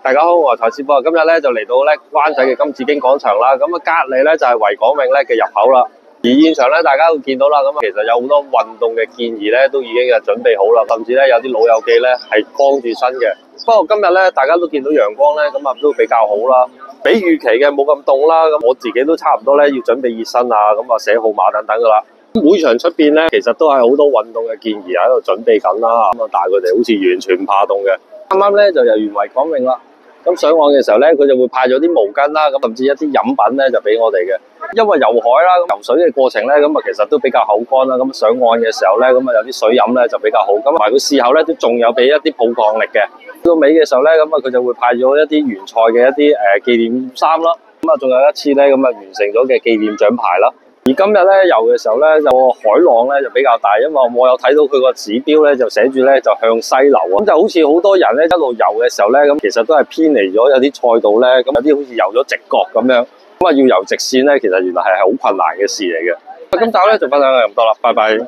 大家好，我係蔡師傅。今日咧就嚟到咧灣仔嘅金紫荊廣場啦。咁啊，隔離咧就係維港泳咧嘅入口啦。而現場咧，大家會見到啦。咁其實有好多運動嘅建議咧，都已經係準備好啦。甚至咧有啲老友記咧係光住身嘅。不過今日咧，大家都見到陽光咧，咁啊都比較好啦。比預期嘅冇咁凍啦。咁我自己都差唔多咧要準備熱身啊，咁啊寫號碼等等噶啦。會場出邊咧，其實都係好多運動嘅建議喺度準備緊啦。咁啊，但係佢哋好似完全唔怕凍嘅。啱啱咧就游完維港泳啦。咁上岸嘅時候咧，佢就會派咗啲毛巾啦，咁甚至一啲飲品咧就俾我哋嘅。因為游海啦，游水嘅過程咧，咁啊其實都比較口乾啦。咁上岸嘅時候咧，咁啊有啲水飲咧就比較好。咁埋佢事後咧都仲有俾一啲補抗力嘅。到尾嘅時候咧，咁啊佢就會派咗一啲原賽嘅一啲紀念衫啦。咁啊仲有一次咧，咁啊完成咗嘅紀念獎牌啦。而今日咧游嘅時候咧，個海浪咧就比較大，因為我有睇到佢個指標咧就寫住咧就向西流啊，咁就好似好多人咧一路游嘅時候咧，咁其實都係偏離咗有啲賽道咧，咁有啲好似游咗直角咁樣，咁啊要游直線咧，其實原來係好困難嘅事嚟嘅。今集咧就分享咁多啦，拜拜。